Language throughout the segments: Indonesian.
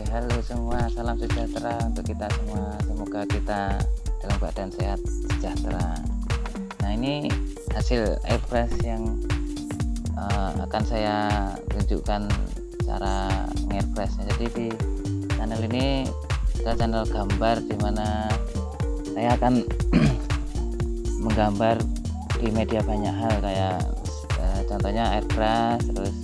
halo semua, salam sejahtera untuk kita semua. Semoga kita dalam keadaan sehat sejahtera. Nah, ini hasil airbrush yang akan saya tunjukkan cara airbrushnya. Jadi di channel ini adalah channel gambar, dimana saya akan menggambar di media banyak hal, kayak contohnya airbrush, terus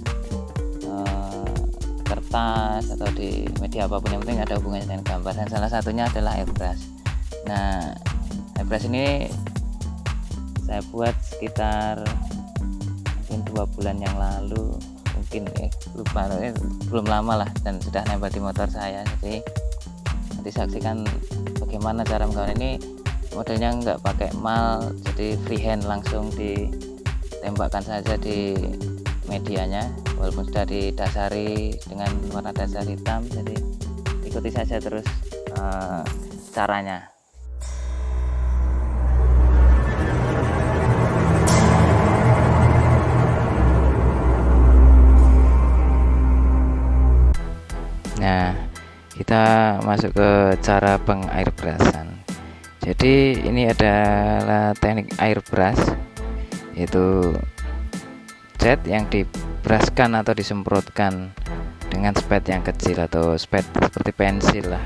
kertas, atau di media apapun yang penting ada hubungannya dengan gambar, dan salah satunya adalah airbrush. Nah, airbrush ini saya buat sekitar mungkin 2 bulan yang lalu, mungkin lupa, belum lama lah, dan sudah nempel di motor saya. Jadi nanti saksikan bagaimana cara menggambar ini. Modelnya nggak pakai mal, jadi freehand, langsung ditembakkan saja di medianya, walaupun sudah didasari dengan warna dasar hitam. Jadi ikuti saja terus caranya. Nah, kita masuk ke cara pengairbrushan. Jadi ini adalah teknik airbrush, yaitu cat yang dibruskan atau disemprotkan dengan spade yang kecil, atau spade seperti pensil lah.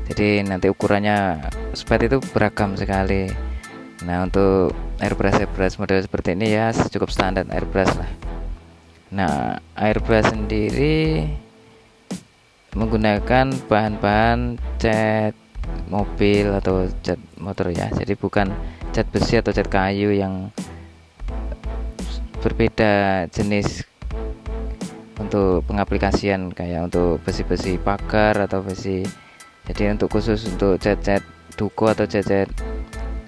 Jadi nanti ukurannya spade itu beragam sekali. Nah, untuk airbrush model seperti ini ya cukup standar airbrush lah. Nah, airbrush sendiri menggunakan bahan-bahan cat mobil atau cat motor ya. Jadi bukan cat besi atau cat kayu, yang berbeda jenis untuk pengaplikasian, kayak untuk besi-besi pagar atau besi. Jadi untuk khusus untuk cat-cat duko atau cat-cat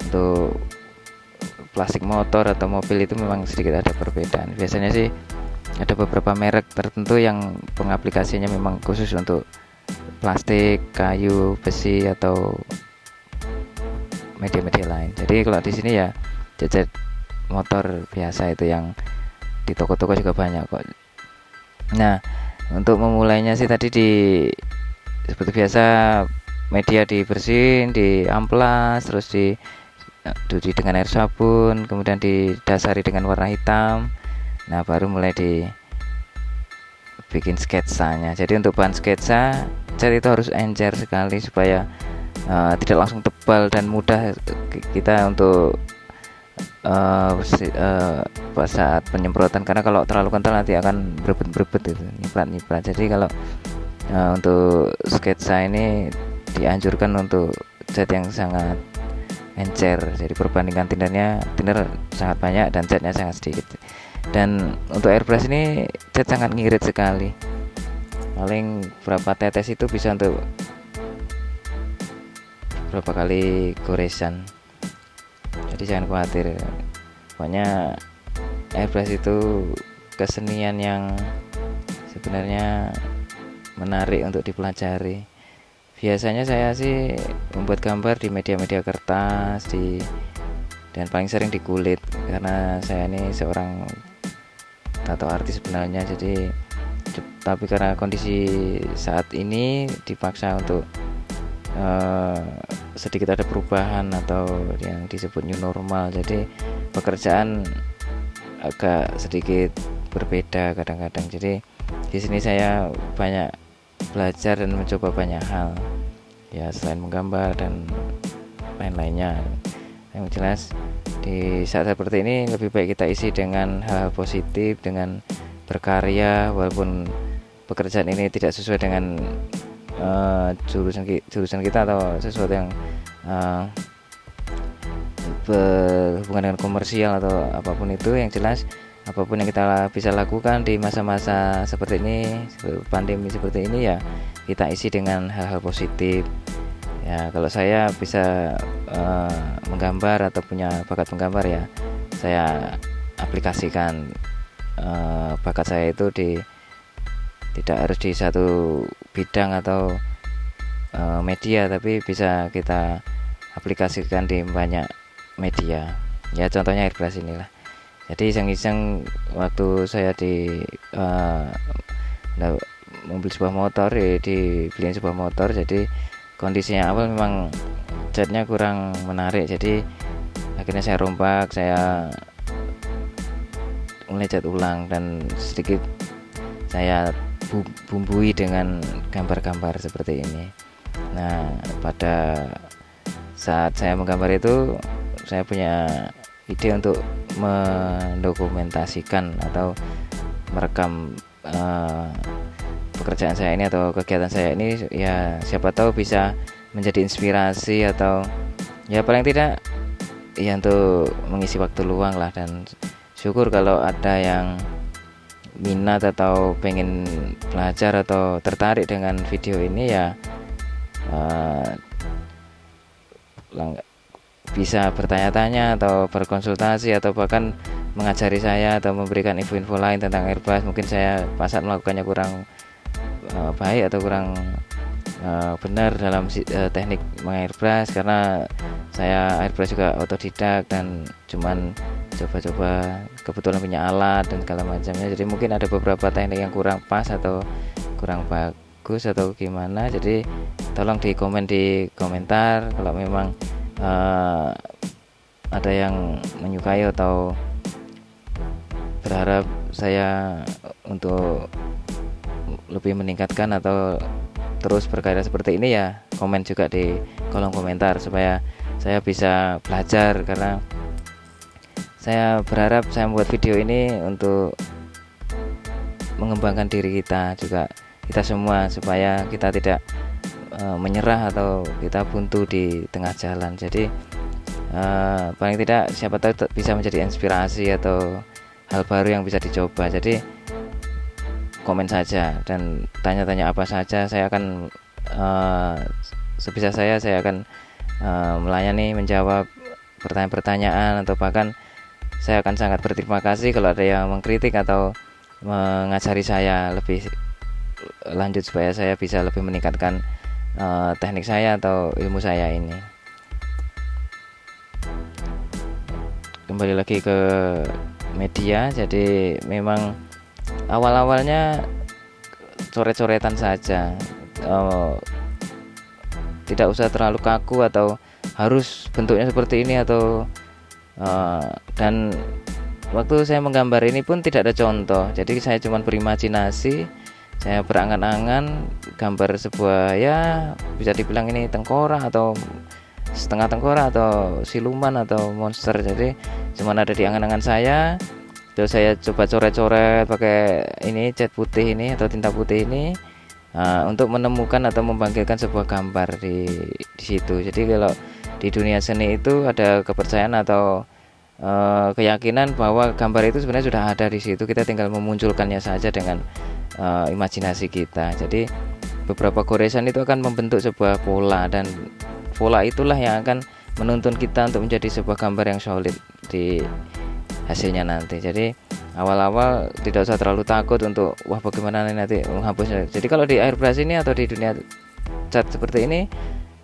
untuk plastik motor atau mobil itu memang sedikit ada perbedaan. Biasanya sih ada beberapa merek tertentu yang pengaplikasinya memang khusus untuk plastik, kayu, besi, atau media-media lain. Jadi kalau di sini ya cat motor biasa, itu yang di toko-toko juga banyak kok. Nah, untuk memulainya sih tadi seperti biasa, media dibersihin, diamplas, terus dicuci dengan air sabun, kemudian didasari dengan warna hitam. Nah, baru mulai bikin sketsanya. Jadi untuk bahan sketsa, cat itu harus encer sekali supaya tidak langsung tebal dan mudah kita untuk pas saat penyemprotan, karena kalau terlalu kental nanti akan berebet itu, nyiprat. Jadi kalau untuk sketsa ini dianjurkan untuk cat yang sangat encer. Jadi perbandingan thinner sangat banyak dan catnya sangat sedikit. Dan untuk airbrush ini cat sangat ngirit sekali, paling berapa tetes itu bisa untuk berapa kali goresan. Jadi jangan khawatir, pokoknya airbrush itu kesenian yang sebenarnya menarik untuk dipelajari. Biasanya saya sih membuat gambar di media-media kertas, dan paling sering di kulit, karena saya ini seorang tato artis sebenarnya. Jadi tapi karena kondisi saat ini dipaksa untuk sedikit ada perubahan atau yang disebut new normal. Jadi pekerjaan agak sedikit berbeda kadang-kadang. Jadi di sini saya banyak belajar dan mencoba banyak hal ya, selain menggambar dan lain-lainnya. Yang jelas di saat seperti ini lebih baik kita isi dengan hal positif, dengan berkarya, walaupun pekerjaan ini tidak sesuai dengan jurusan kita atau sesuatu yang berhubungan dengan komersial atau apapun itu. Yang jelas apapun yang kita bisa lakukan di masa-masa seperti ini, pandemi seperti ini, ya kita isi dengan hal-hal positif. Ya, kalau saya bisa menggambar atau punya bakat menggambar, ya saya aplikasikan bakat saya itu tidak harus di satu bidang atau media, tapi bisa kita aplikasikan di banyak media. Ya contohnya airbrush inilah. Jadi iseng-iseng waktu saya membeli sebuah motor, dibeliin sebuah motor. Jadi kondisinya awal memang catnya kurang menarik, jadi akhirnya saya rombak, saya mulai cat ulang dan sedikit saya bumbui dengan gambar-gambar seperti ini. Nah, pada saat saya menggambar itu saya punya ide untuk mendokumentasikan atau merekam pekerjaan saya ini atau kegiatan saya ini, ya siapa tahu bisa menjadi inspirasi atau ya paling tidak ya untuk mengisi waktu luang lah. Dan syukur kalau ada yang minat atau pengen belajar atau tertarik dengan video ini, ya bisa bertanya-tanya atau berkonsultasi atau bahkan mengajari saya atau memberikan info-info lain tentang airbrush. Mungkin saya pas saat melakukannya kurang baik atau kurang benar dalam teknik mengairbrush, karena saya airbrush juga otodidak dan cuman coba-coba, kebetulan punya alat dan segala macamnya. Jadi mungkin ada beberapa teknik yang kurang pas atau kurang bagus atau gimana. Jadi tolong komen di komentar kalau memang ada yang menyukai atau berharap saya untuk lebih meningkatkan atau terus berkarya seperti ini, ya komen juga di kolom komentar supaya saya bisa belajar. Karena saya berharap saya membuat video ini untuk mengembangkan diri kita juga, kita semua, supaya kita tidak menyerah atau kita buntu di tengah jalan. Jadi paling tidak siapa tahu bisa menjadi inspirasi atau hal baru yang bisa dicoba. Jadi komen saja dan tanya-tanya apa saja, saya akan sebisa saya akan melayani, menjawab pertanyaan-pertanyaan, atau bahkan saya akan sangat berterima kasih kalau ada yang mengkritik atau mengajari saya lebih lanjut supaya saya bisa lebih meningkatkan teknik saya atau ilmu saya ini. Kembali lagi ke media, jadi memang awal-awalnya coret-coretan saja, tidak usah terlalu kaku atau harus bentuknya seperti ini atau dan waktu saya menggambar ini pun tidak ada contoh. Jadi saya cuma berimajinasi, saya berangan-angan gambar sebuah, ya bisa dibilang ini tengkorak atau setengah tengkorak atau siluman atau monster. Jadi cuma ada di angan-angan saya. Terus saya coba coret-coret pakai ini cat putih ini atau tinta putih ini untuk menemukan atau membangkitkan sebuah gambar di situ. Jadi kalau di dunia seni itu ada kepercayaan atau keyakinan bahwa gambar itu sebenarnya sudah ada di situ, kita tinggal memunculkannya saja dengan imajinasi kita. Jadi beberapa goresan itu akan membentuk sebuah pola, dan pola itulah yang akan menuntun kita untuk menjadi sebuah gambar yang solid di hasilnya nanti. Jadi awal-awal tidak usah terlalu takut untuk wah bagaimana nanti menghapusnya. Jadi kalau di airbrush ini atau di dunia cat seperti ini,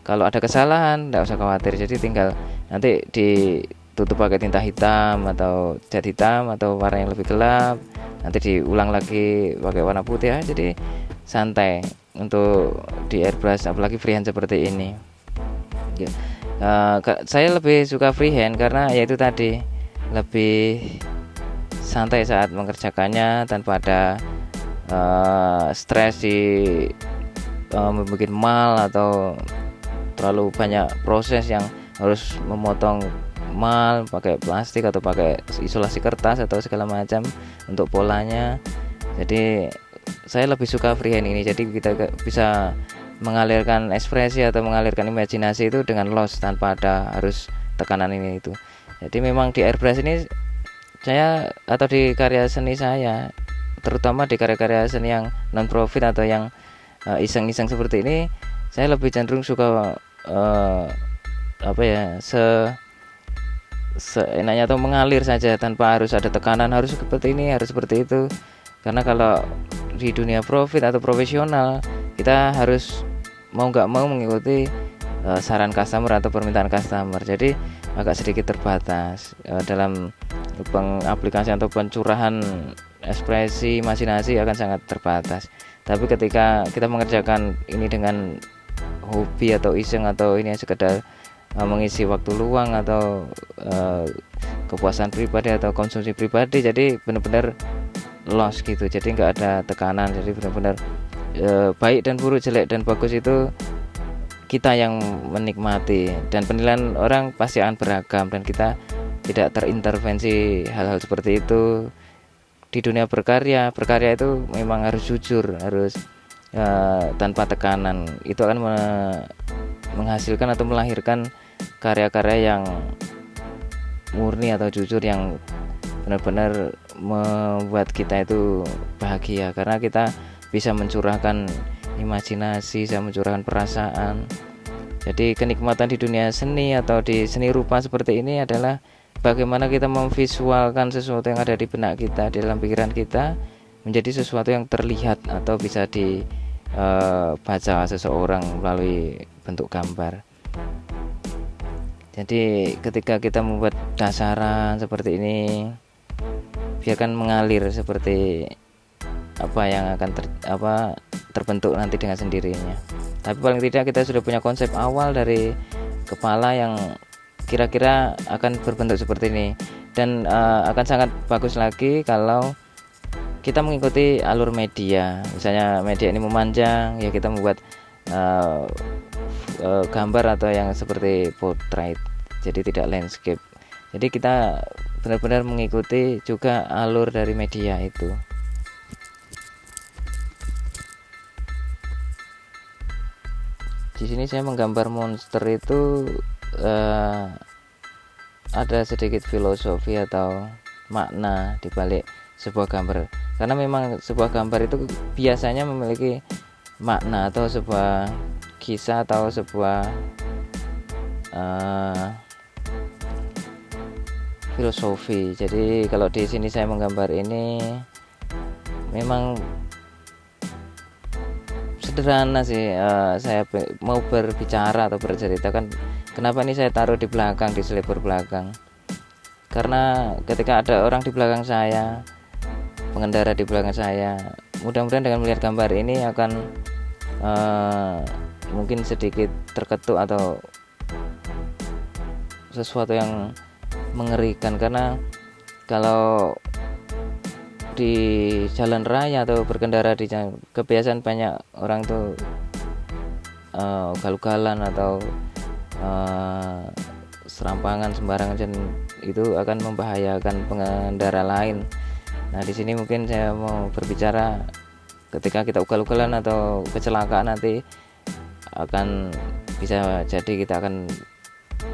kalau ada kesalahan tidak usah khawatir. Jadi tinggal nanti ditutup pakai tinta hitam atau cat hitam atau warna yang lebih gelap, nanti diulang lagi pakai warna putih ya. Jadi santai untuk di airbrush, apalagi freehand seperti ini. Saya lebih suka freehand karena yaitu tadi lebih santai saat mengerjakannya tanpa ada stres di membuat mal atau terlalu banyak proses yang harus memotong mal pakai plastik atau pakai isolasi kertas atau segala macam untuk polanya. Jadi saya lebih suka freehand ini. Jadi kita bisa mengalirkan ekspresi atau mengalirkan imajinasi itu dengan loss tanpa ada harus tekanan ini itu. Jadi memang di airbrush ini saya atau di karya seni saya, terutama di karya-karya seni yang non profit atau yang iseng-iseng seperti ini, saya lebih cenderung suka seenaknya atau mengalir saja tanpa harus ada tekanan harus seperti ini, harus seperti itu. Karena kalau di dunia profit atau profesional, kita harus mau nggak mau mengikuti saran customer atau permintaan customer. Jadi agak sedikit terbatas dalam pengaplikasian atau pencurahan ekspresi imajinasi akan sangat terbatas. Tapi ketika kita mengerjakan ini dengan hobi atau iseng, atau ini sekedar mengisi waktu luang atau kepuasan pribadi atau konsumsi pribadi, jadi benar-benar loss gitu, jadi nggak ada tekanan. Jadi benar-benar baik dan buruk, jelek dan bagus itu kita yang menikmati, dan penilaian orang pasti akan beragam, dan kita tidak terintervensi hal-hal seperti itu. Di dunia berkarya itu memang harus jujur, harus tanpa tekanan. Itu akan menghasilkan atau melahirkan karya-karya yang murni atau jujur, yang benar-benar membuat kita itu bahagia, karena kita bisa mencurahkan imajinasi, bisa mencurahkan perasaan. Jadi kenikmatan di dunia seni atau di seni rupa seperti ini adalah bagaimana kita memvisualkan sesuatu yang ada di benak kita, di dalam pikiran kita, menjadi sesuatu yang terlihat atau bisa dibaca seseorang melalui bentuk gambar. Jadi ketika kita membuat dasaran seperti ini, biarkan mengalir seperti apa yang akan terbentuk nanti dengan sendirinya. Tapi paling tidak kita sudah punya konsep awal dari kepala yang kira-kira akan berbentuk seperti ini. Dan akan sangat bagus lagi kalau kita mengikuti alur media. Misalnya media ini memanjang, ya kita membuat gambar atau yang seperti portrait, jadi tidak landscape. Jadi kita benar-benar mengikuti juga alur dari media itu. Di sini saya menggambar monster itu ada sedikit filosofi atau makna di balik sebuah gambar, karena memang sebuah gambar itu biasanya memiliki makna atau sebuah kisah atau sebuah filosofi. Jadi kalau di sini saya menggambar ini memang sederhana sih. Saya mau berbicara atau bercerita, kan kenapa ini saya taruh di belakang, di selebor belakang, karena ketika ada orang di belakang saya, pengendara di belakang saya, mudah-mudahan dengan melihat gambar ini akan mungkin sedikit terketuk atau sesuatu yang mengerikan. Karena kalau di jalan raya atau berkendara di jalan, kebiasaan banyak orang tuh ugal-ugalan atau serampangan sembarangan, dan itu akan membahayakan pengendara lain. Nah di sini mungkin saya mau berbicara, ketika kita ugal-ugalan atau kecelakaan nanti akan bisa jadi kita akan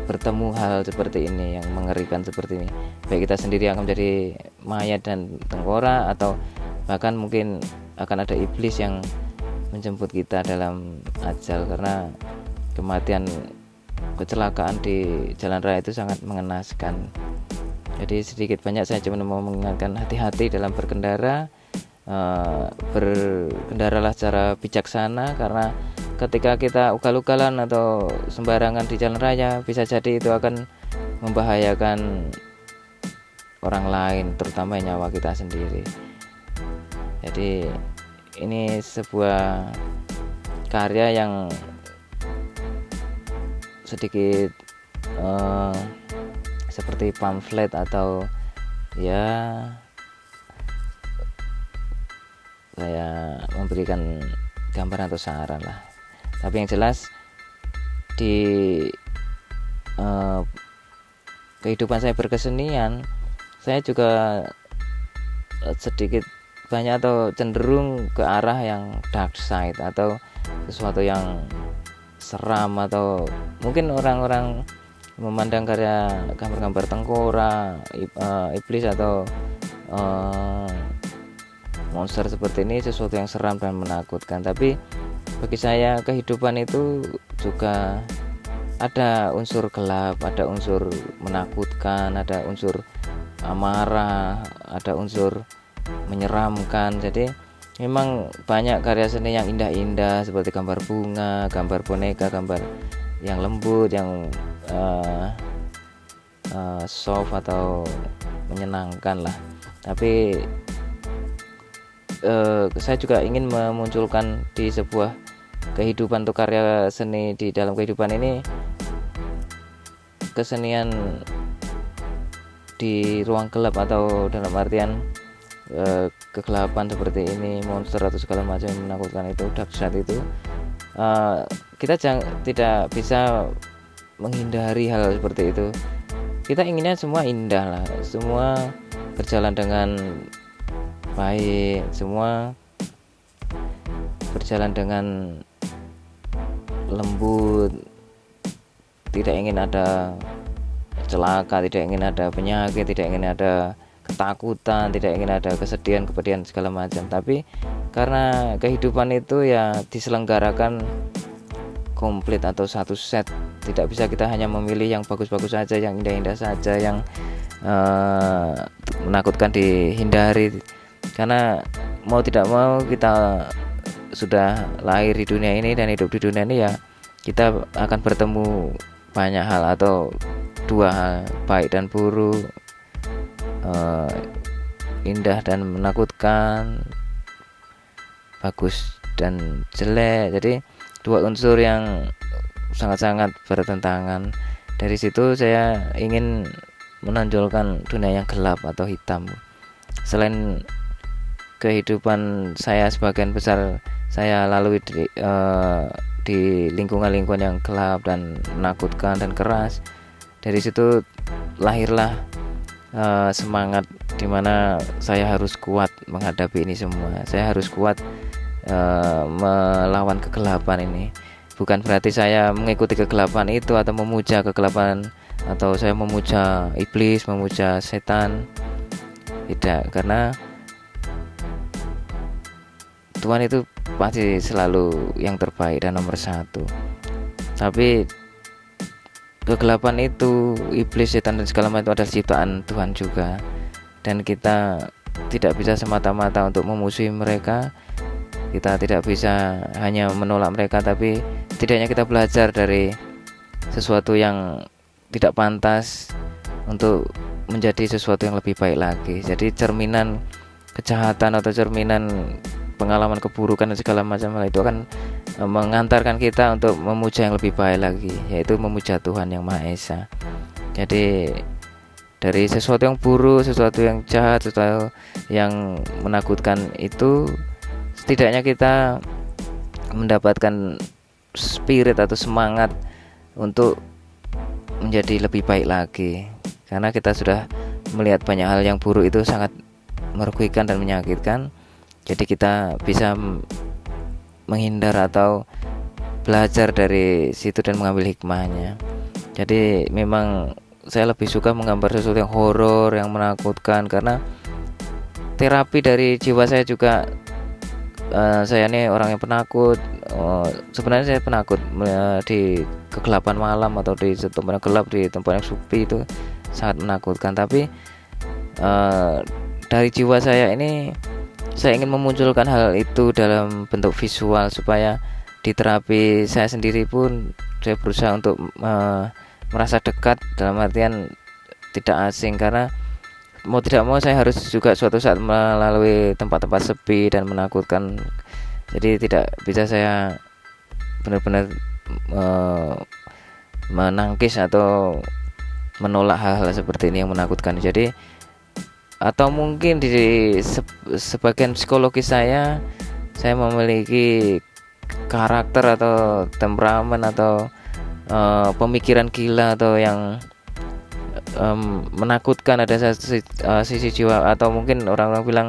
bertemu hal seperti ini yang mengerikan seperti ini. Baik kita sendiri akan menjadi mayat dan tengkorak, atau bahkan mungkin akan ada iblis yang menjemput kita dalam ajal, karena kematian kecelakaan di jalan raya itu sangat mengenaskan. Jadi sedikit banyak saya cuma mau mengingatkan hati-hati dalam berkendara. Berkendaralah secara bijaksana, karena ketika kita ugal-ugalan atau sembarangan di jalan raya, bisa jadi itu akan membahayakan orang lain, terutama nyawa kita sendiri. Jadi ini sebuah karya yang sedikit seperti pamflet atau ya saya memberikan gambaran atau saran lah. Tapi yang jelas di kehidupan saya berkesenian, saya juga sedikit banyak atau cenderung ke arah yang dark side atau sesuatu yang seram, atau mungkin orang-orang memandang karya gambar-gambar tengkorak, iblis atau monster seperti ini sesuatu yang seram dan menakutkan. Tapi bagi saya kehidupan itu juga ada unsur gelap, ada unsur menakutkan, ada unsur amarah, ada unsur menyeramkan. Jadi memang banyak karya seni yang indah-indah seperti gambar bunga, gambar boneka, gambar yang lembut, yang soft atau menyenangkan lah. Tapi saya juga ingin memunculkan di sebuah kehidupan untuk karya seni di dalam kehidupan ini, kesenian di ruang gelap atau dalam artian kegelapan seperti ini, monster atau segala macam yang menakutkan itu, dahsyat itu, kita tidak bisa menghindari hal seperti itu. Kita inginnya semua indah lah, semua berjalan dengan baik, semua berjalan dengan lembut, tidak ingin ada celaka, tidak ingin ada penyakit, tidak ingin ada ketakutan, tidak ingin ada kesedihan segala macam. Tapi karena kehidupan itu ya diselenggarakan komplit atau satu set, tidak bisa kita hanya memilih yang bagus-bagus saja, yang indah-indah saja, yang menakutkan dihindari. Karena mau tidak mau kita sudah lahir di dunia ini dan hidup di dunia ini, ya kita akan bertemu banyak hal atau dua hal, baik dan buruk, indah dan menakutkan, bagus dan jelek. Jadi dua unsur yang sangat-sangat bertentangan. Dari situ saya ingin menonjolkan dunia yang gelap atau hitam. Selain kehidupan saya sebagian besar saya lalui di lingkungan-lingkungan yang gelap dan menakutkan dan keras. Dari situ lahirlah semangat dimana saya harus kuat menghadapi ini semua. Saya harus kuat melawan kegelapan ini. Bukan berarti saya mengikuti kegelapan itu atau memuja kegelapan, atau saya memuja iblis, memuja setan. Tidak, karena Tuhan itu pasti selalu yang terbaik dan nomor satu. Tapi kegelapan itu, iblis, setan dan segala macam itu adalah ciptaan Tuhan juga. Dan kita tidak bisa semata-mata untuk memusuhi mereka. Kita tidak bisa hanya menolak mereka, tapi setidaknya kita belajar dari sesuatu yang tidak pantas untuk menjadi sesuatu yang lebih baik lagi. Jadi cerminan kejahatan atau cerminan pengalaman keburukan dan segala macam hal itu akan mengantarkan kita untuk memuja yang lebih baik lagi, yaitu memuja Tuhan yang Maha Esa. Jadi dari sesuatu yang buruk, sesuatu yang jahat, sesuatu yang menakutkan itu, setidaknya kita mendapatkan spirit atau semangat untuk menjadi lebih baik lagi. Karena kita sudah melihat banyak hal yang buruk itu sangat merugikan dan menyakitkan. Jadi kita bisa menghindar atau belajar dari situ dan mengambil hikmahnya. Jadi memang saya lebih suka menggambar sesuatu yang horor, yang menakutkan, karena terapi dari jiwa saya juga. Saya ini orang yang penakut. Sebenarnya saya penakut di kegelapan malam atau di tempat yang gelap, di tempat yang sepi, itu sangat menakutkan. Tapi dari jiwa saya ini, saya ingin memunculkan hal itu dalam bentuk visual, supaya di terapi saya sendiri pun saya berusaha untuk merasa dekat, dalam artian tidak asing. Karena mau tidak mau saya harus juga suatu saat melalui tempat-tempat sepi dan menakutkan. Jadi tidak bisa saya benar-benar menangkis atau menolak hal-hal seperti ini yang menakutkan. Jadi atau mungkin di sebagian psikologis saya memiliki karakter atau temperamen atau pemikiran gila atau yang menakutkan. Ada sisi jiwa, atau mungkin orang-orang bilang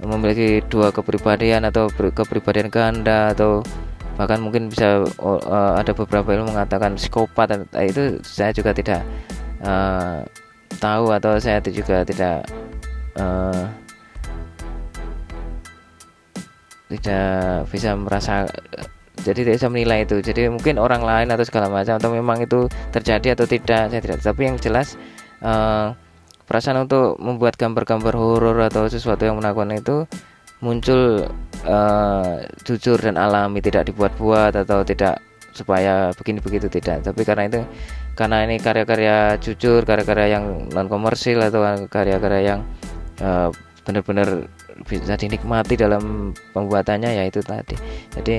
memiliki dua kepribadian atau kepribadian ganda, atau bahkan mungkin bisa ada beberapa ilmu mengatakan psikopat. Itu saya juga tidak tahu, atau saya juga tidak bisa merasa, jadi tidak bisa menilai itu. Jadi mungkin orang lain atau segala macam, atau memang itu terjadi atau tidak, saya tidak. Tapi yang jelas perasaan untuk membuat gambar-gambar horor atau sesuatu yang menakutkan itu muncul jujur dan alami, tidak dibuat-buat atau tidak supaya begini begitu, tidak. Tapi karena ini karya-karya jujur, karya-karya yang non komersil atau karya-karya yang benar-benar bisa dinikmati dalam pembuatannya, ya itu tadi. Jadi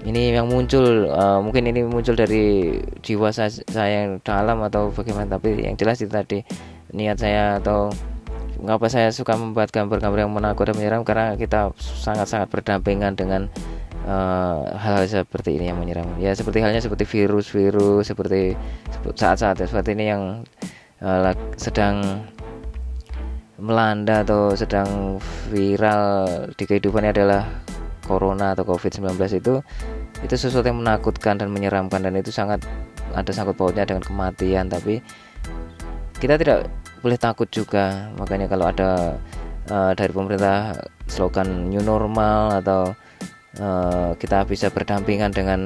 ini yang muncul, mungkin ini muncul dari jiwa saya yang dalam atau bagaimana, tapi yang jelas itu tadi niat saya atau mengapa saya suka membuat gambar-gambar yang menakut dan menyeram, karena kita sangat-sangat berdampingan dengan hal-hal seperti ini yang menyeram. Ya seperti halnya seperti virus-virus, seperti saat-saat seperti ini yang sedang melanda atau sedang viral di kehidupannya adalah Corona atau COVID-19. Itu sesuatu yang menakutkan dan menyeramkan, dan itu ada sangkut pautnya dengan kematian. Tapi kita tidak boleh takut juga. Makanya kalau ada dari pemerintah slogan new normal atau kita bisa berdampingan dengan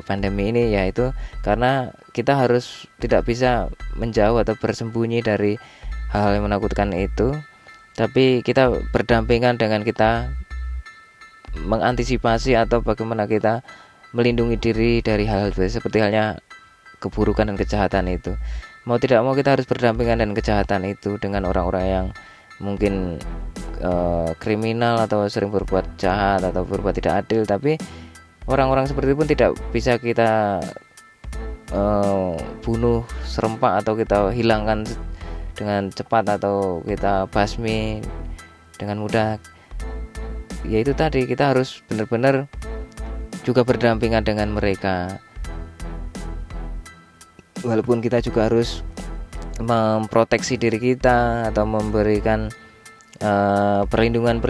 pandemi ini, yaitu karena kita harus tidak bisa menjauh atau bersembunyi dari hal-hal yang menakutkan itu, tapi kita berdampingan dengan kita mengantisipasi atau bagaimana kita melindungi diri dari hal-hal seperti halnya keburukan dan kejahatan itu. Mau tidak mau kita harus berdampingan dengan kejahatan itu, dengan orang-orang yang mungkin kriminal atau sering berbuat jahat atau berbuat tidak adil. Tapi orang-orang seperti itu pun tidak bisa kita bunuh serempak atau kita hilangkan dengan cepat atau kita basmi dengan mudah. Ya itu tadi, kita harus benar-benar juga berdampingan dengan mereka, walaupun kita juga harus memproteksi diri kita atau memberikan perlindungan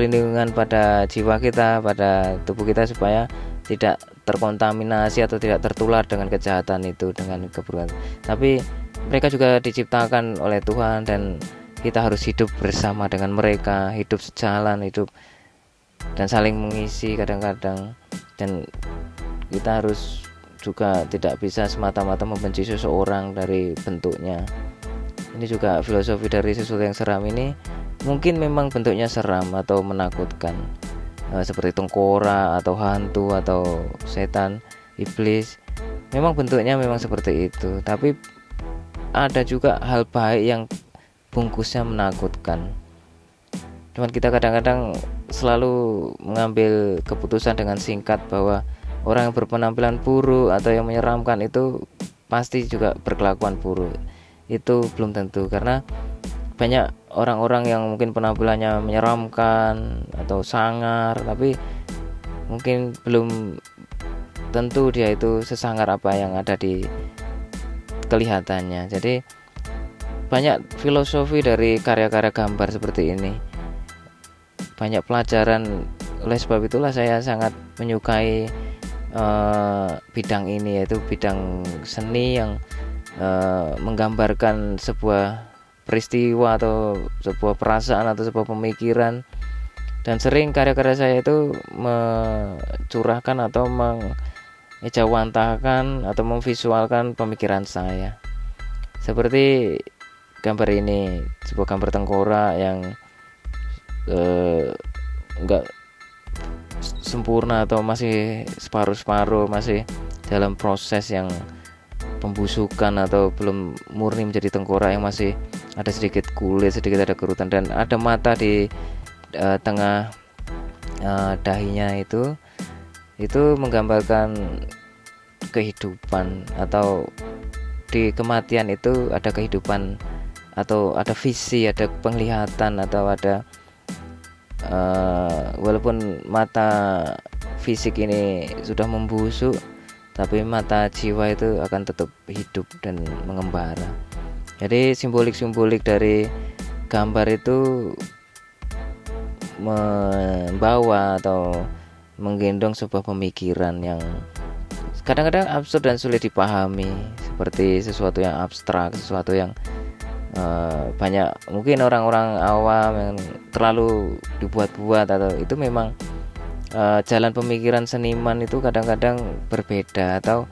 pada jiwa kita, pada tubuh kita, supaya tidak terkontaminasi atau tidak tertular dengan kejahatan itu, dengan keburukan. Tapi mereka juga diciptakan oleh Tuhan, dan kita harus hidup bersama dengan mereka, hidup sejalan, hidup dan saling mengisi kadang-kadang. Dan kita harus juga tidak bisa semata-mata membenci seseorang dari bentuknya. Ini juga filosofi dari sesuatu yang seram ini. Mungkin memang bentuknya seram atau menakutkan, seperti tengkorak atau hantu atau setan, iblis. Memang bentuknya memang seperti itu, tapi ada juga hal baik yang bungkusnya menakutkan. Cuman kita kadang-kadang selalu mengambil keputusan dengan singkat bahwa orang yang berpenampilan buruk atau yang menyeramkan itu pasti juga berkelakuan buruk. Itu belum tentu, karena banyak orang-orang yang mungkin penampilannya menyeramkan atau sangar, tapi mungkin belum tentu dia itu sesangar apa yang ada di kelihatannya. Jadi banyak filosofi dari karya-karya gambar seperti ini, banyak pelajaran. Oleh sebab itulah saya sangat menyukai bidang ini, yaitu bidang seni yang menggambarkan sebuah peristiwa atau sebuah perasaan atau sebuah pemikiran. Dan sering karya-karya saya itu mencurahkan atau mengejawantahkan atau memvisualkan pemikiran saya. Seperti gambar ini, sebuah gambar tengkorak yang enggak sempurna atau masih separuh-separuh, masih dalam proses yang pembusukan atau belum murni menjadi tengkorak yang masih ada sedikit kulit, sedikit ada kerutan, dan ada mata di tengah dahinya. Itu menggambarkan kehidupan, atau di kematian itu ada kehidupan atau ada visi, ada penglihatan, atau ada walaupun mata fisik ini sudah membusuk, tapi mata jiwa itu akan tetap hidup dan mengembara. Jadi simbolik-simbolik dari gambar itu membawa atau menggendong sebuah pemikiran yang kadang-kadang absurd dan sulit dipahami, seperti sesuatu yang abstrak, sesuatu yang banyak mungkin orang-orang awam yang terlalu dibuat-buat, atau itu memang jalan pemikiran seniman itu kadang-kadang berbeda, atau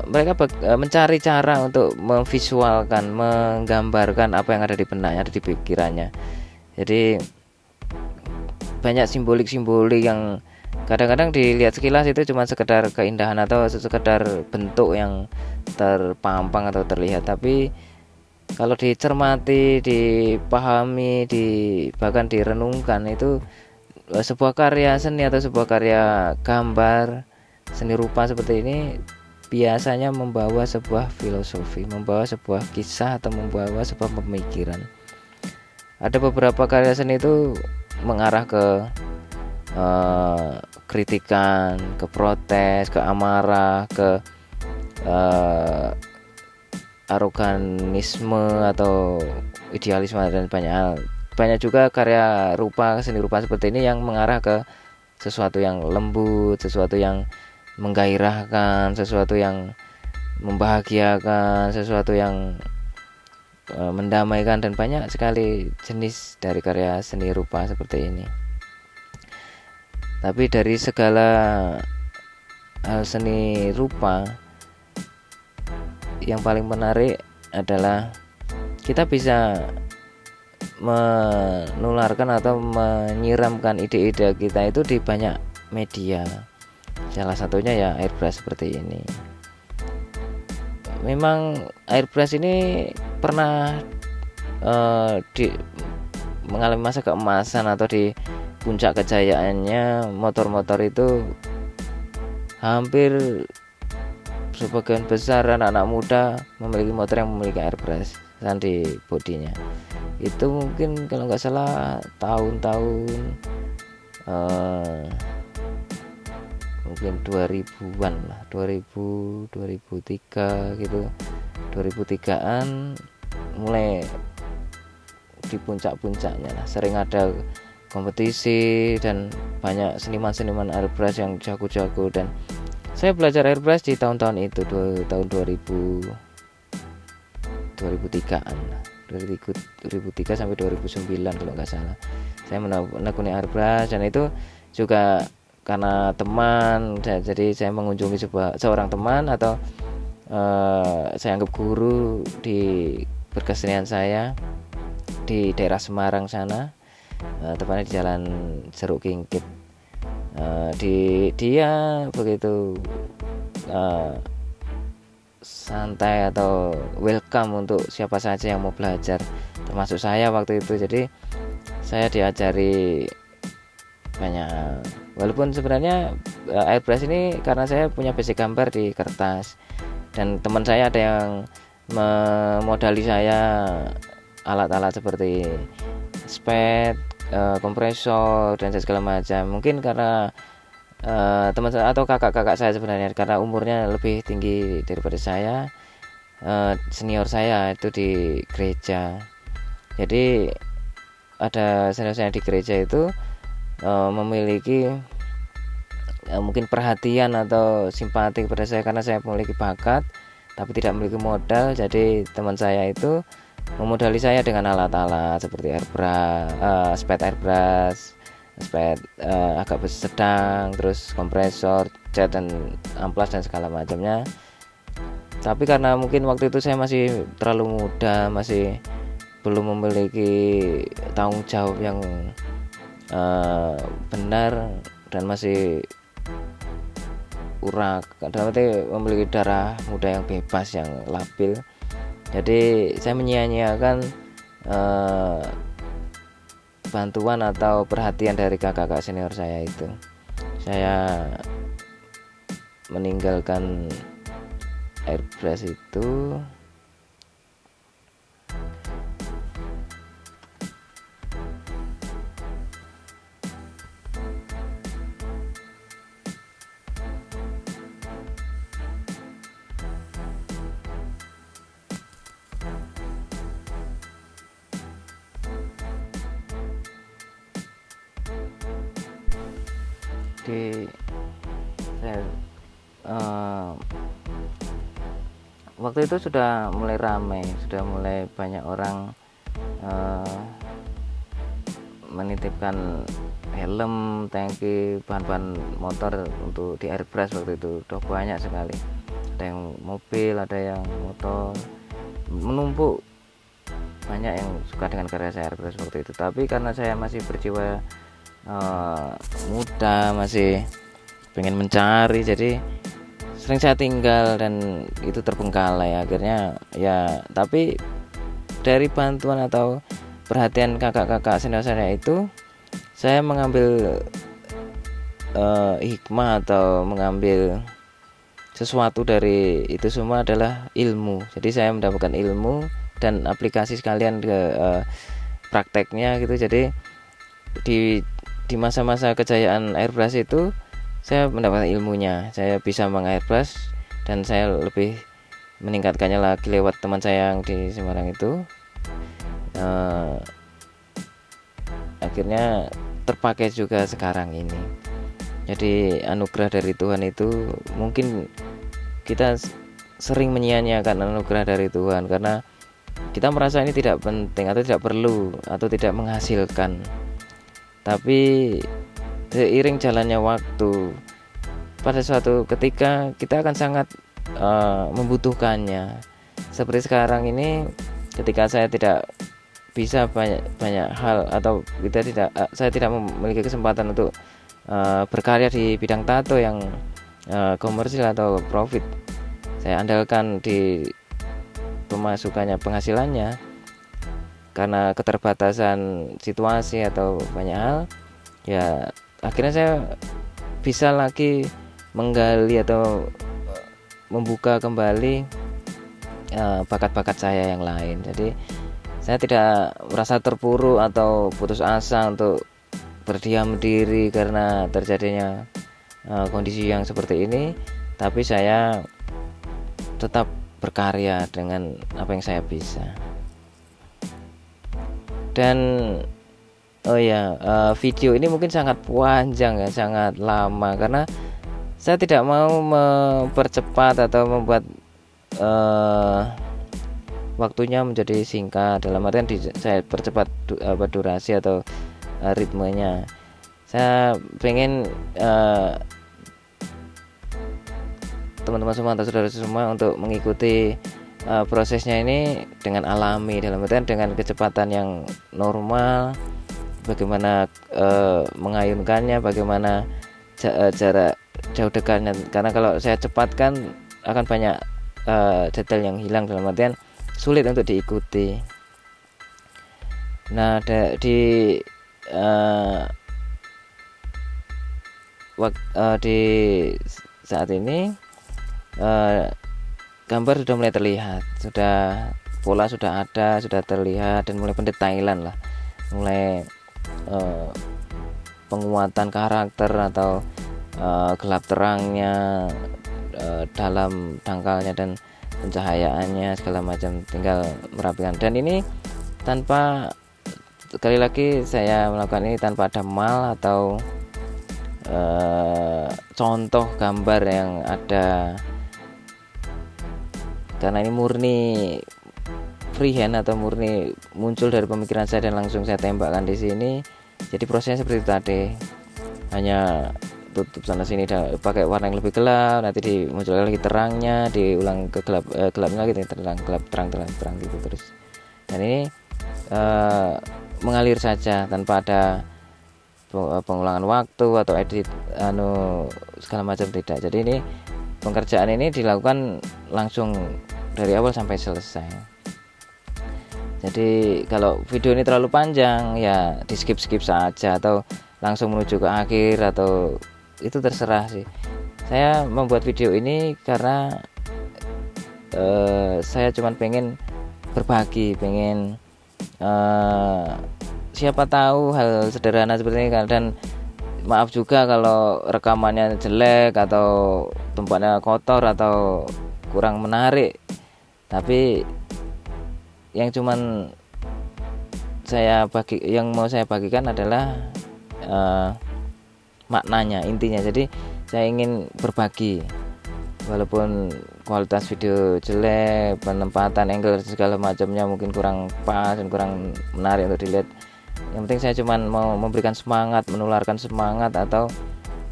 mereka mencari cara untuk memvisualkan, menggambarkan apa yang ada di benaknya, ada di pikirannya. Jadi banyak simbolik-simbolik yang kadang-kadang dilihat sekilas itu cuma sekedar keindahan atau sekedar bentuk yang terpampang atau terlihat, tapi kalau dicermati, dipahami, bahkan direnungkan, itu sebuah karya seni atau sebuah karya gambar seni rupa seperti ini biasanya membawa sebuah filosofi, membawa sebuah kisah, atau membawa sebuah pemikiran. Ada beberapa karya seni itu mengarah ke kritikan, ke protes, ke amarah, ke aroganisme atau idealisme, dan banyak hal. Banyak juga karya seni rupa seperti ini yang mengarah ke sesuatu yang lembut, sesuatu yang menggairahkan, sesuatu yang membahagiakan, sesuatu yang mendamaikan, dan banyak sekali jenis dari karya seni rupa seperti ini. Tapi dari segala hal seni rupa, yang paling menarik adalah kita bisa menularkan atau menyiramkan ide-ide kita itu di banyak media. Salah satunya ya airbrush seperti ini. Memang airbrush ini pernah mengalami masa keemasan, atau di puncak kejayaannya motor-motor itu hampir sebagian besar anak-anak muda memiliki motor yang memiliki airbrush di bodinya. Itu mungkin kalau nggak salah tahun-tahun mungkin 2000-an lah, 2000, 2003 gitu, 2003-an mulai di puncak-puncaknya lah. Sering ada kompetisi dan banyak seniman-seniman airbrush yang jago-jago, dan saya belajar airbrush di tahun-tahun itu, tahun 2003-an lah, 2003 sampai 2009 kalau nggak salah. Saya menekuni airbrush, dan itu juga karena teman. Jadi saya mengunjungi seorang teman, atau saya anggap guru di berkesenian saya di daerah Semarang sana, tepatnya di Jalan Jeruk Kingkit. Dia begitu santai atau welcome untuk siapa saja yang mau belajar, termasuk saya waktu itu. Jadi saya diajari banyak, walaupun sebenarnya airbrush ini karena saya punya basic gambar di kertas, dan teman saya ada yang memodali saya alat-alat seperti spet, kompresor, dan segala macam. Mungkin karena teman saya atau kakak-kakak saya sebenarnya, karena umurnya lebih tinggi daripada saya, senior saya itu di gereja. Jadi ada senior saya di gereja itu memiliki mungkin perhatian atau simpati kepada saya karena saya memiliki bakat tapi tidak memiliki modal. Jadi teman saya itu memodali saya dengan alat-alat seperti airbrush, spet airbrush, spet agak sedang, terus kompresor, cat, dan amplas, dan segala macamnya. Tapi karena mungkin waktu itu saya masih terlalu muda, masih belum memiliki tanggung jawab yang benar, dan masih urak, dalam arti memiliki darah muda yang bebas, yang labil. Jadi saya menyia-nyiakan bantuan atau perhatian dari kakak-kakak senior saya itu. Saya meninggalkan airbrush itu waktu itu sudah mulai ramai, sudah mulai banyak orang menitipkan helm, tangki, bahan-bahan motor untuk di airbrush. Waktu itu udah banyak sekali, ada yang mobil, ada yang motor, menumpuk. Banyak yang suka dengan karya saya airbrush waktu itu. Tapi karena saya masih berjiwa muda, masih pengen mencari, jadi sering saya tinggal dan itu terbengkalai akhirnya ya. Tapi dari bantuan atau perhatian kakak-kakak senior saya itu, saya mengambil hikmah atau mengambil sesuatu dari itu semua adalah ilmu. Jadi saya mendapatkan ilmu dan aplikasi sekalian ke prakteknya gitu. Jadi di masa-masa kejayaan airbrush itu saya mendapatkan ilmunya, saya bisa meng-airbrush dan saya lebih meningkatkannya lagi lewat teman saya yang di Semarang itu. Akhirnya terpakai juga sekarang ini. Jadi anugerah dari Tuhan itu mungkin kita sering menyia-nyiakan anugerah dari Tuhan karena kita merasa ini tidak penting atau tidak perlu atau tidak menghasilkan. Tapi seiring jalannya waktu, pada suatu ketika kita akan sangat membutuhkannya. Seperti sekarang ini, ketika saya tidak bisa banyak hal atau saya tidak memiliki kesempatan untuk berkarya di bidang tato yang komersil atau profit, saya andalkan di penghasilannya karena keterbatasan situasi atau banyak hal, ya akhirnya saya bisa lagi menggali atau membuka kembali bakat-bakat saya yang lain. Jadi saya tidak merasa terpuruk atau putus asa untuk berdiam diri karena terjadinya kondisi yang seperti ini, tapi saya tetap berkarya dengan apa yang saya bisa. Dan video ini mungkin sangat panjang ya, sangat lama karena saya tidak mau mempercepat atau membuat waktunya menjadi singkat, dalam artian saya percepat durasi atau ritmenya. Saya pengen teman-teman semua atau saudara semua untuk mengikuti prosesnya ini dengan alami, dalam artian dengan kecepatan yang normal, bagaimana mengayunkannya, bagaimana jarak jauh dekatnya, karena kalau saya cepatkan akan banyak detail yang hilang, dalam artian sulit untuk diikuti. Nah, di saat ini gambar sudah mulai terlihat, pola sudah ada, sudah terlihat, dan mulai pendetailan lah, mulai penguatan karakter atau gelap terangnya, dalam dangkalnya dan pencahayaannya segala macam, tinggal merapikan. Dan ini tanpa, sekali lagi saya melakukan ini tanpa ada mal atau contoh gambar yang ada, karena ini murni freehand atau murni muncul dari pemikiran saya dan langsung saya tembakkan di sini. Jadi prosesnya seperti itu tadi, hanya tutup sana sini pakai warna yang lebih gelap, nanti dimunculkan lagi terangnya, diulang ke gelapnya lagi, terang gitu terus. Dan ini mengalir saja tanpa ada pengulangan waktu atau edit segala macam, tidak. Jadi ini pengerjaan ini dilakukan langsung dari awal sampai selesai. Jadi kalau video ini terlalu panjang ya di skip saja atau langsung menuju ke akhir, atau itu terserah sih. Saya membuat video ini karena saya cuma pengen berbagi, pengen siapa tahu hal sederhana seperti ini kan. Dan maaf juga kalau rekamannya jelek atau tempatnya kotor atau kurang menarik, tapi yang cuman yang mau saya bagikan adalah maknanya, intinya. Jadi saya ingin berbagi, walaupun kualitas video jelek, penempatan angle segala macamnya mungkin kurang pas dan kurang menarik untuk dilihat, yang penting saya cuma mau memberikan semangat, menularkan semangat, atau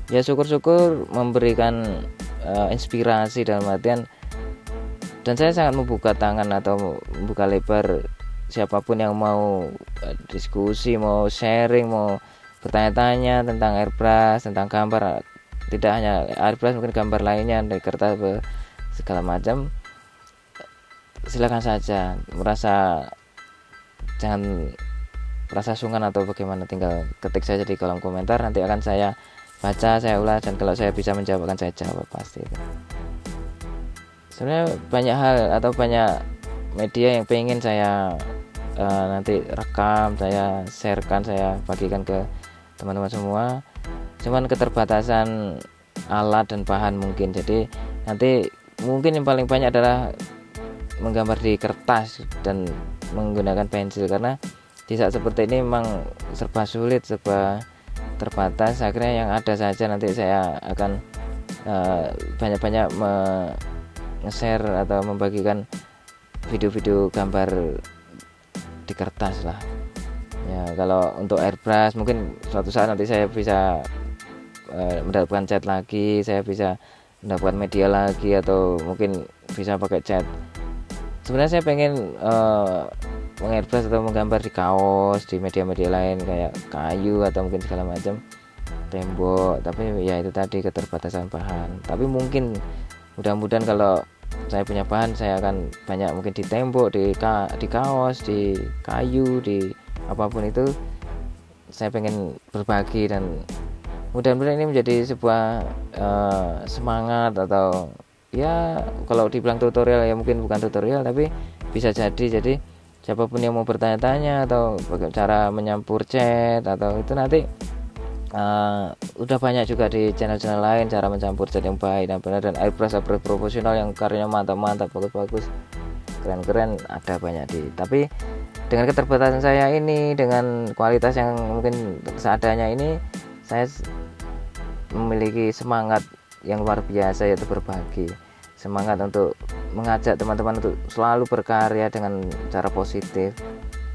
ya syukur-syukur memberikan inspirasi dalam artian. Dan saya sangat membuka tangan atau membuka lebar siapapun yang mau diskusi, mau sharing, mau bertanya-tanya tentang airbrush, tentang gambar, tidak hanya airbrush, mungkin gambar lainnya dari kertas segala macam, silakan saja. Merasa jangan rasa sungkan atau bagaimana, tinggal ketik saja di kolom komentar, nanti akan saya baca, saya ulas, dan kalau saya bisa menjawab akan saya jawab pasti. Sebenarnya banyak hal atau banyak media yang pengen saya nanti rekam, saya sharekan, saya bagikan ke teman-teman semua, cuman keterbatasan alat dan bahan mungkin. Jadi nanti mungkin yang paling banyak adalah menggambar di kertas dan menggunakan pensil, karena di saat seperti ini memang serba sulit, serba terbatas. Akhirnya yang ada saja nanti saya akan banyak-banyak nge-share atau membagikan video-video gambar di kertas lah ya. Kalau untuk airbrush mungkin suatu saat nanti saya bisa mendapatkan cat lagi, saya bisa mendapatkan media lagi, atau mungkin bisa pakai cat. Sebenarnya saya pengen mengairbrush atau menggambar di kaos, di media-media lain kayak kayu atau mungkin segala macam, tembok, tapi ya itu tadi keterbatasan bahan. Tapi mungkin mudah-mudahan kalau saya punya bahan, saya akan banyak mungkin di tembok, di kaos, di kayu, di apapun itu saya pengen berbagi, dan mudah-mudahan ini menjadi sebuah semangat, atau ya kalau dibilang tutorial ya mungkin bukan tutorial, tapi bisa jadi siapapun yang mau bertanya-tanya atau cara menyampur cat atau itu nanti udah banyak juga di channel-channel lain cara mencampur cat yang baik dan benar, dan airbrush profesional yang karyanya mantap-mantap, bagus-bagus, keren-keren, ada banyak tapi dengan keterbatasan saya ini, dengan kualitas yang mungkin seadanya ini, saya memiliki semangat yang luar biasa, yaitu berbagi, semangat untuk mengajak teman-teman untuk selalu berkarya dengan cara positif,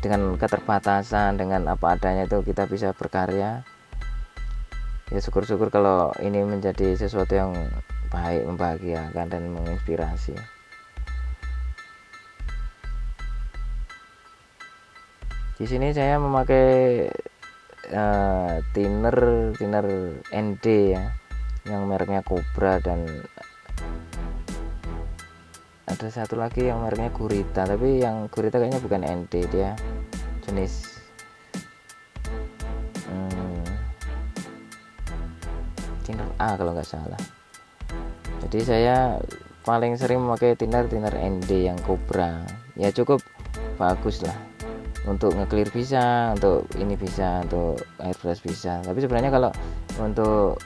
dengan keterbatasan, dengan apa adanya itu kita bisa berkarya. Ya syukur-syukur kalau ini menjadi sesuatu yang baik, membahagiakan dan menginspirasi. Di sini saya memakai thinner ND ya, yang mereknya Cobra, dan ada satu lagi yang mereknya Gurita, tapi yang Gurita kayaknya bukan ND, dia jenis thinner A kalau nggak salah. Jadi saya paling sering memakai thinner ND yang Cobra, ya cukup bagus lah, untuk nge-clear bisa, untuk ini bisa, untuk airbrush bisa. Tapi sebenarnya kalau untuk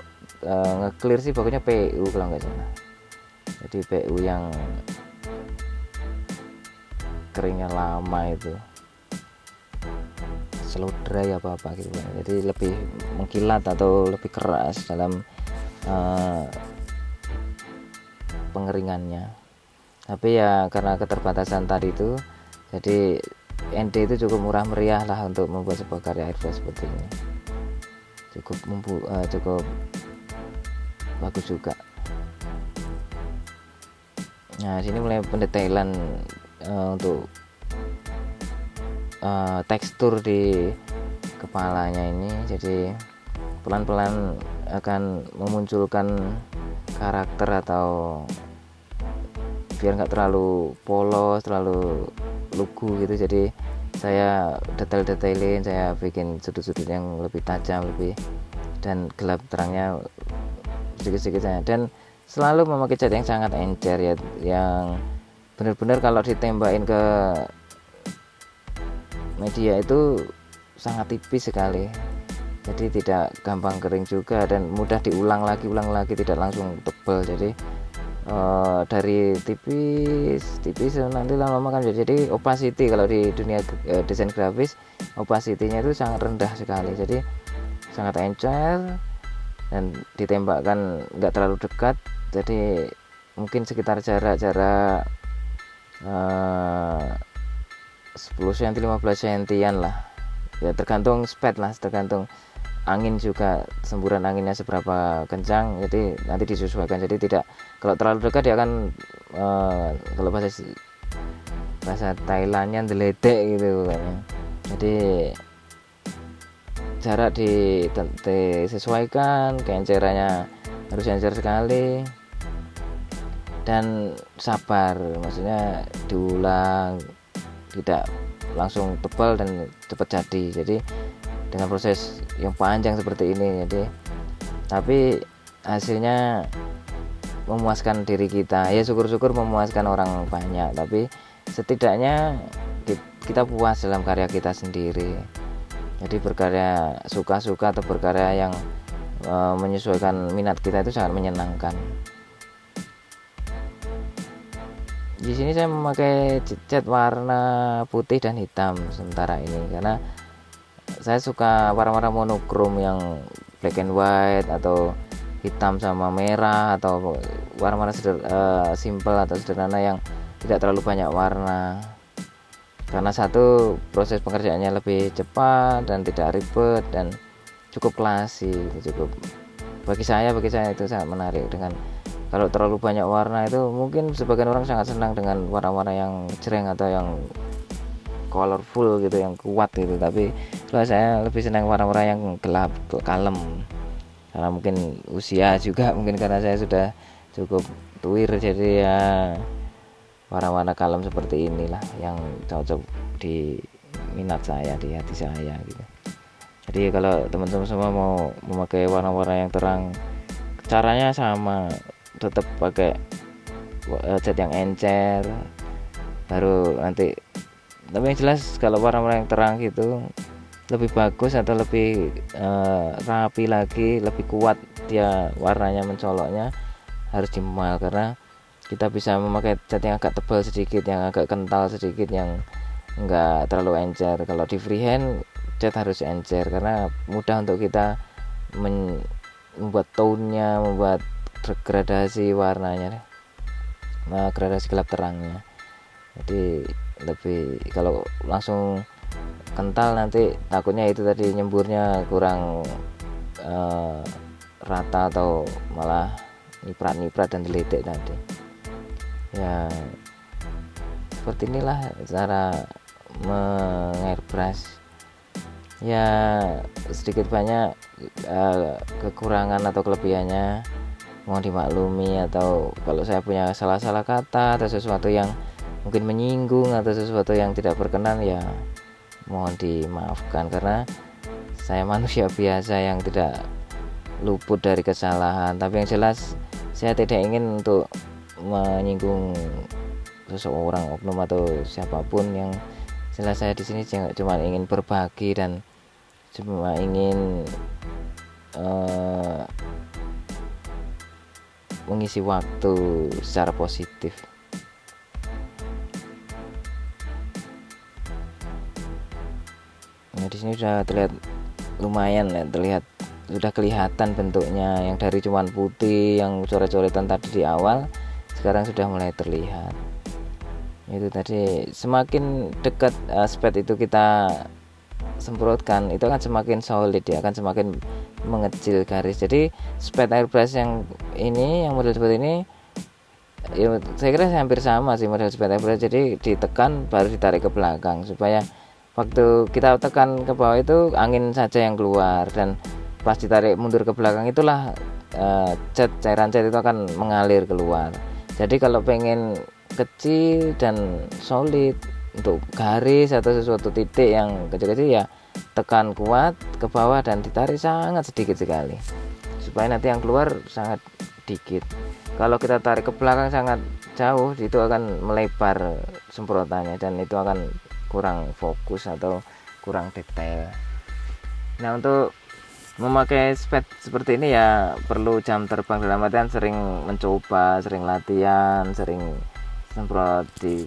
nge-clear sih bagusnya PU kalau nggak salah. Jadi PU yang keringnya lama itu, slow dry apa gitu, jadi lebih mengkilat atau lebih keras dalam pengeringannya. Tapi ya karena keterbatasan tadi itu, jadi ND itu cukup murah meriah lah untuk membuat sebuah karya airbrush seperti ini, cukup bagus juga. Nah sini mulai pendetailan untuk tekstur di kepalanya ini, jadi pelan-pelan akan memunculkan karakter, atau biar nggak terlalu polos, terlalu lugu gitu. Jadi saya detailin, saya bikin sudut-sudut yang lebih tajam, lebih dan gelap terangnya sedikit-sedikit saja, dan selalu memakai cat yang sangat encer ya, yang benar-benar kalau ditembakin ke media itu sangat tipis sekali, jadi tidak gampang kering juga, dan mudah diulang lagi, tidak langsung tebal. Jadi dari tipis nanti lama-lama kan jadi opacity. Kalau di dunia desain grafis, opacity-nya itu sangat rendah sekali, jadi sangat encer, dan ditembakkan nggak terlalu dekat, jadi mungkin sekitar jarak 10 cm 15 cm lah ya, tergantung speed lah, tergantung angin juga, semburan anginnya seberapa kencang, jadi nanti disesuaikan. Jadi tidak, kalau terlalu dekat dia akan kalau bahasa Thailandnya deledek gitu kan. Jadi jarak disesuaikan, keencerannya harus encer sekali, dan sabar, maksudnya diulang, tidak langsung tebal dan cepat jadi dengan proses yang panjang seperti ini. Jadi tapi hasilnya memuaskan diri kita, ya syukur-syukur memuaskan orang banyak, tapi setidaknya kita puas dalam karya kita sendiri. Jadi berkarya suka-suka atau berkarya yang menyesuaikan minat kita itu sangat menyenangkan. Di sini saya memakai cat warna putih dan hitam sementara ini karena saya suka warna-warna monokrom yang black and white atau hitam sama merah, atau warna-warna simple atau sederhana yang tidak terlalu banyak warna. Karena satu, proses pengerjaannya lebih cepat dan tidak ribet dan cukup klasik, cukup bagi saya itu sangat menarik. Dengan kalau terlalu banyak warna itu mungkin sebagian orang sangat senang dengan warna-warna yang cereng atau yang colorful gitu, yang kuat gitu, tapi kalau saya lebih senang warna-warna yang gelap, kalem. Karena mungkin usia juga, mungkin karena saya sudah cukup tuir, jadi ya warna-warna kalem seperti inilah yang cocok di minat saya, di hati saya gitu. Jadi kalau teman-teman semua mau memakai warna-warna yang terang, caranya sama, tetap pakai cat yang encer, baru nanti. Tapi yang jelas kalau warna-warna yang terang gitu lebih bagus atau lebih rapi lagi, lebih kuat dia warnanya, mencoloknya harus dimal, karena kita bisa memakai cat yang agak tebal sedikit, yang agak kental sedikit, yang enggak terlalu encer. Kalau di freehand cat harus encer karena mudah untuk kita membuat tone-nya, membuat gradasi warnanya, gradasi gelap terangnya. Jadi lebih, kalau langsung kental nanti takutnya itu tadi nyemburnya kurang rata atau malah niprat dan deletek tadi. Ya seperti inilah cara mengairbrush. Ya sedikit banyak kekurangan atau kelebihannya mohon dimaklumi, atau kalau saya punya salah-salah kata atau sesuatu yang mungkin menyinggung atau sesuatu yang tidak berkenan, ya mohon dimaafkan karena saya manusia biasa yang tidak luput dari kesalahan. Tapi yang jelas saya tidak ingin untuk menyinggung seseorang, oknum atau siapapun. Yang jelas saya di sini cuma ingin berbagi dan cuma ingin mengisi waktu secara positif. Nah, di sini sudah terlihat lumayan ya, sudah kelihatan bentuknya, yang dari cuman putih yang coret-coretan tadi di awal sekarang sudah mulai terlihat. Itu tadi semakin dekat spade itu kita semprotkan, itu akan semakin solid, ya akan semakin mengecil garis. Jadi spade airbrush yang ini, yang model seperti ini, ya saya kira hampir sama sih model spade airbrush. Jadi ditekan baru ditarik ke belakang supaya waktu kita tekan ke bawah itu angin saja yang keluar, dan pas ditarik mundur ke belakang itulah cairan cat itu akan mengalir keluar. Jadi kalau pengen kecil dan solid untuk garis atau sesuatu titik yang kecil-kecil, ya tekan kuat ke bawah dan ditarik sangat sedikit sekali supaya nanti yang keluar sangat dikit. Kalau kita tarik ke belakang sangat jauh, itu akan melebar semprotannya dan itu akan kurang fokus atau kurang detail. Nah, untuk memakai spade seperti ini ya perlu jam terbang, dalam artian sering mencoba, sering latihan, sering semprot di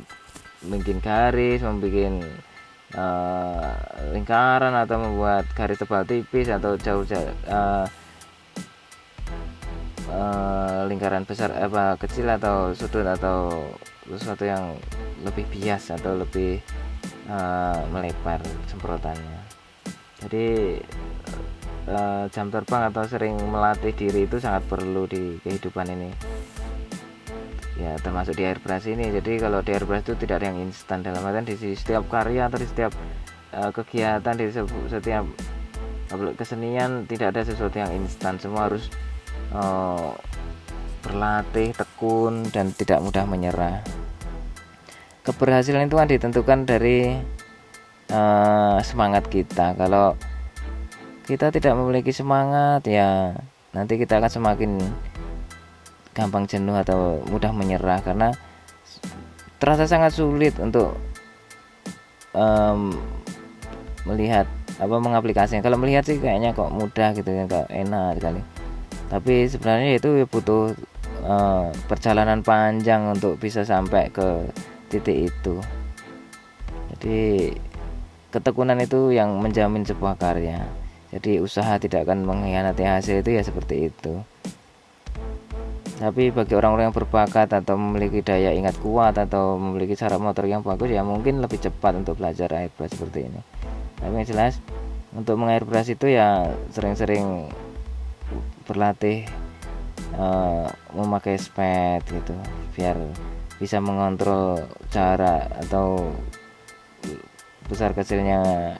bikin garis, membuat lingkaran atau membuat garis tebal tipis atau jauh lingkaran besar kecil atau sudut atau sesuatu yang lebih bias atau lebih melebar semprotannya. Jadi jam terbang atau sering melatih diri itu sangat perlu di kehidupan ini, ya termasuk di airbrush ini. Jadi kalau di airbrush itu tidak ada yang instan, dalam artian di setiap karya atau di setiap kegiatan, di setiap kesenian tidak ada sesuatu yang instan, semua harus berlatih tekun dan tidak mudah menyerah. Keberhasilan itu kan ditentukan dari semangat kita. Kalau kita tidak memiliki semangat, ya nanti kita akan semakin gampang jenuh atau mudah menyerah, karena terasa sangat sulit untuk melihat mengaplikasikan. Kalau melihat sih kayaknya kok mudah gitu ya, kok enak sekali, tapi sebenarnya itu butuh perjalanan panjang untuk bisa sampai ke titik itu. Jadi ketekunan itu yang menjamin sebuah karya. Jadi usaha tidak akan mengkhianati hasil, itu ya seperti itu. Tapi bagi orang-orang yang berbakat atau memiliki daya ingat kuat atau memiliki cara motor yang bagus, ya mungkin lebih cepat untuk belajar airbrush seperti ini. Tapi yang jelas untuk mengairbrush itu ya sering-sering berlatih memakai spade gitu, biar bisa mengontrol cara atau besar kecilnya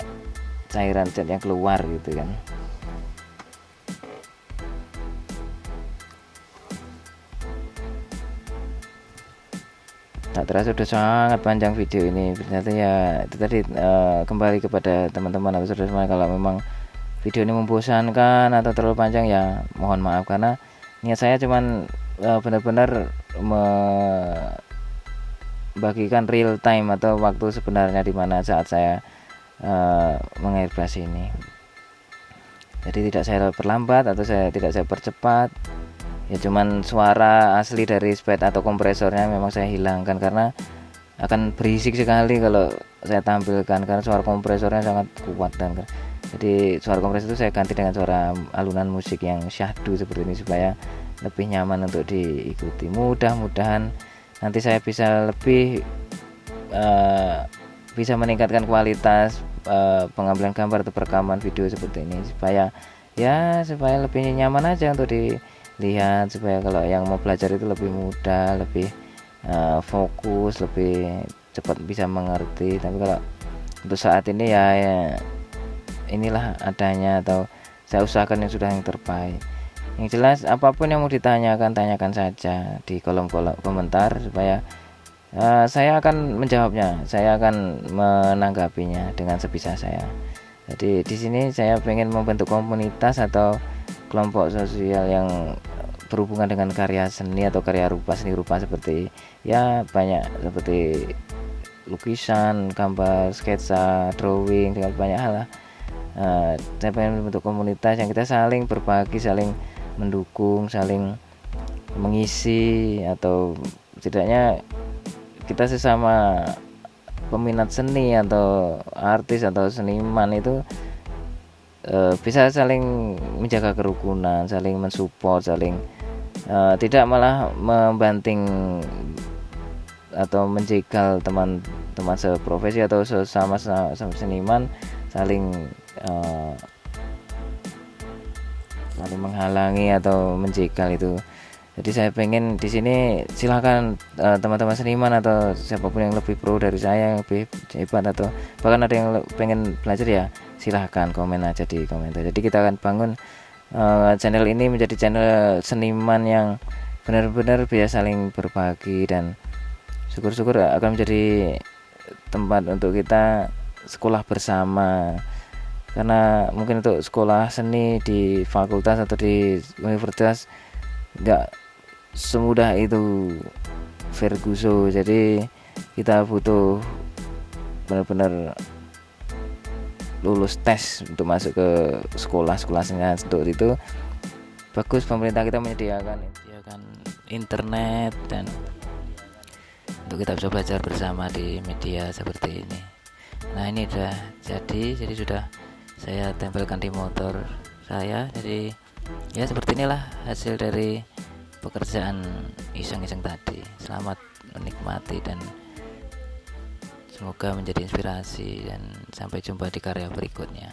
cairan cat yang keluar gitu kan. Tak terasa sudah sangat panjang video ini. Ternyata ya itu tadi, kembali kepada teman-teman atau saudara-saudara, kalau memang video ini membosankan atau terlalu panjang ya mohon maaf, karena niat saya cuman benar-benar membagikan real time atau waktu sebenarnya di mana saat saya mengairbrush ini. Jadi tidak saya perlambat atau tidak saya percepat, ya cuman suara asli dari spade atau kompresornya memang saya hilangkan, karena akan berisik sekali kalau saya tampilkan, karena suara kompresornya sangat kuat. Dan jadi suara kompresor itu saya ganti dengan suara alunan musik yang syahdu seperti ini supaya lebih nyaman untuk diikuti. Mudah-mudahan nanti saya bisa lebih bisa meningkatkan kualitas pengambilan gambar atau perekaman video seperti ini, supaya lebih nyaman aja untuk dilihat, supaya kalau yang mau belajar itu lebih mudah, lebih fokus, lebih cepat bisa mengerti. Tapi kalau untuk saat ini ya inilah adanya, atau saya usahakan yang sudah yang terbaik. Yang jelas apapun yang mau ditanyakan, tanyakan saja di kolom komentar, supaya saya akan menjawabnya, saya akan menanggapinya dengan sebisa saya. Jadi di sini saya ingin membentuk komunitas atau kelompok sosial yang berhubungan dengan karya seni atau karya seni rupa, seperti ya banyak seperti lukisan, gambar, sketsa, drawing, dengan banyak hal lah. Saya pengen membentuk komunitas yang kita saling berbagi, saling mendukung, saling mengisi, atau setidaknya kita sesama peminat seni atau artis atau seniman itu bisa saling menjaga kerukunan, saling mensupport, saling tidak malah membanting atau menjegal teman-teman seprofesi atau sesama seniman, saling menghalangi atau menjegal itu. Jadi saya pengen di sini silakan teman-teman seniman atau siapapun yang lebih pro dari saya, yang lebih hebat, atau bahkan ada yang pengen belajar, ya silahkan komen aja di komentar. Jadi kita akan bangun channel ini menjadi channel seniman yang benar-benar bisa saling berbagi, dan syukur-syukur akan menjadi tempat untuk kita sekolah bersama. Karena mungkin untuk sekolah seni di fakultas atau di universitas nggak semudah itu Ferguson. Jadi kita butuh benar-benar lulus tes untuk masuk ke sekolah-sekolahnya. Untuk itu bagus pemerintah kita menyediakan internet, dan untuk kita bisa belajar bersama di media seperti ini. Nah ini udah jadi sudah saya tempelkan di motor saya. Jadi ya seperti inilah hasil dari pekerjaan iseng-iseng tadi. Selamat menikmati dan semoga menjadi inspirasi, dan sampai jumpa di karya berikutnya.